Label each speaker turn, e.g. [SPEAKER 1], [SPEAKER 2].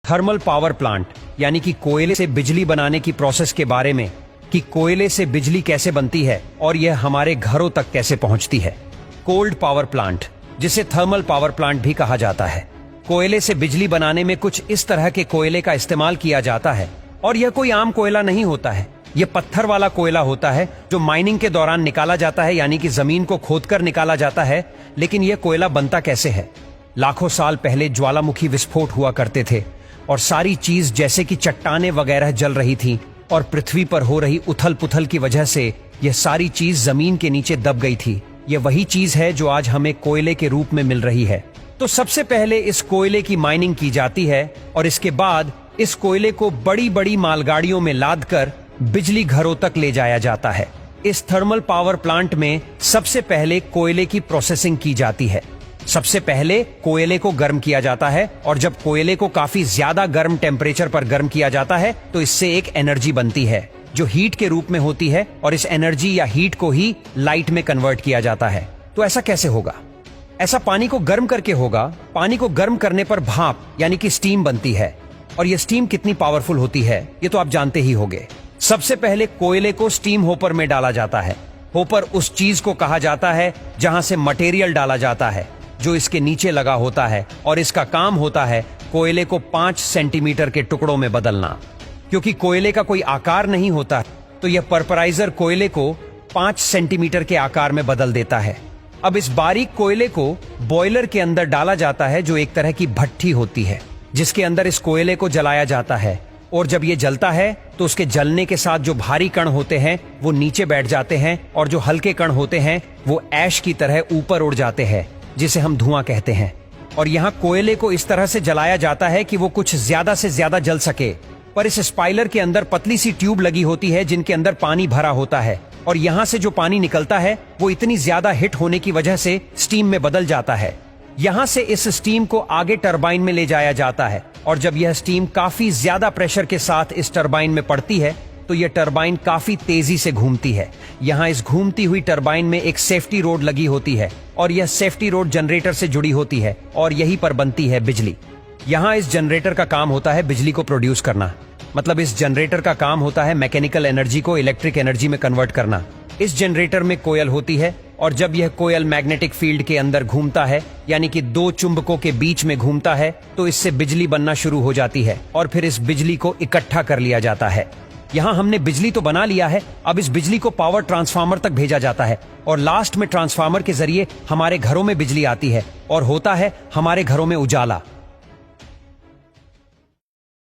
[SPEAKER 1] Thermal power plant यानी कि कोयले से बिजली बनाने की प्रोसेस के बारे में कि कोयले से बिजली कैसे बनती है और यह हमारे घरों तक कैसे पहुंचती है। कोल्ड पावर प्लांट, जिसे थर्मल पावर प्लांट भी कहा जाता है, कोयले से बिजली बनाने में कुछ इस तरह के कोयले का इस्तेमाल किया जाता है और यह कोई आम कोयला नहीं होता है। यह पत्थर वाला कोयला होता है जो माइनिंग के दौरान निकाला जाता है, यानी कि जमीन को खोदकर निकाला जाता है। लेकिन यह कोयला बनता कैसे है? लाखों साल पहले ज्वालामुखी विस्फोट हुआ करते थे और सारी चीज जैसे कि चट्टाने वगैरह जल रही थी और पृथ्वी पर हो रही उथल पुथल की वजह से यह सारी चीज जमीन के नीचे दब गई थी। यह वही चीज है जो आज हमें कोयले के रूप में मिल रही है। तो सबसे पहले इस कोयले की माइनिंग की जाती है और इसके बाद इस कोयले को बड़ी बड़ी मालगाड़ियों में लादकर बिजली घरों तक ले जाया जाता है। इस थर्मल पावर प्लांट में सबसे पहले कोयले की प्रोसेसिंग की जाती है। सबसे पहले कोयले को गर्म किया जाता है और जब कोयले को काफी ज्यादा गर्म टेम्परेचर पर गर्म किया जाता है तो इससे एक एनर्जी बनती है जो हीट के रूप में होती है और इस एनर्जी या हीट को ही लाइट में कन्वर्ट किया जाता है। तो ऐसा कैसे होगा? ऐसा पानी को गर्म करके होगा। पानी को गर्म करने पर भाप यानी कि स्टीम बनती है और यह स्टीम कितनी पावरफुल होती है ये तो आप जानते ही होंगे। सबसे पहले कोयले को स्टीम होपर में डाला जाता है। होपर उस चीज को कहा जाता है जहां से मटेरियल डाला जाता है जो इसके नीचे लगा होता है और इसका काम होता है कोयले को 5 सेंटीमीटर के टुकड़ों में बदलना। क्योंकि कोयले का कोई आकार नहीं होता तो यह परपराइजर कोयले को 5 सेंटीमीटर के आकार में बदल देता है। अब इस बारीक कोयले को बॉयलर के अंदर डाला जाता है जो एक तरह की भट्ठी होती है जिसके अंदर इस कोयले को जलाया जाता है और जब ये जलता है तो उसके जलने के साथ जो भारी कण होते हैं वो नीचे बैठ जाते हैं और जो हल्के कण होते हैं वो ऐश की तरह ऊपर उड़ जाते हैं जिसे हम धुआं कहते हैं। और यहाँ कोयले को इस तरह से जलाया जाता है कि वो कुछ ज्यादा से ज्यादा जल सके। पर इस स्पाइलर के अंदर पतली सी ट्यूब लगी होती है जिनके अंदर पानी भरा होता है और यहाँ से जो पानी निकलता है वो इतनी ज्यादा हिट होने की वजह से स्टीम में बदल जाता है। यहाँ से इस स्टीम को आगे टरबाइन में ले जाया जाता है और जब यह स्टीम काफी ज्यादा प्रेशर के साथ इस टरबाइन में पड़ती है तो यह टरबाइन काफी तेजी से घूमती है। यहाँ इस घूमती हुई टरबाइन में एक सेफ्टी रोड लगी होती है और यह सेफ्टी रोड जनरेटर से जुड़ी होती है और यहीं पर बनती है बिजली। यहाँ इस जनरेटर का काम होता है बिजली को प्रोड्यूस करना, मतलब इस जनरेटर का काम होता है मैकेनिकल एनर्जी को इलेक्ट्रिक एनर्जी में कन्वर्ट करना। इस जनरेटर में कोयल होती है और जब यह कोयल मैग्नेटिक फील्ड के अंदर घूमता है यानी कि 2 चुंबकों के बीच में घूमता है तो इससे बिजली बनना शुरू हो जाती है और फिर इस बिजली को इकट्ठा कर लिया जाता है। यहाँ हमने बिजली तो बना लिया है, अब इस बिजली को पावर ट्रांसफार्मर तक भेजा जाता है और लास्ट में ट्रांसफार्मर के जरिए हमारे घरों में बिजली आती है और होता है हमारे घरों में उजाला।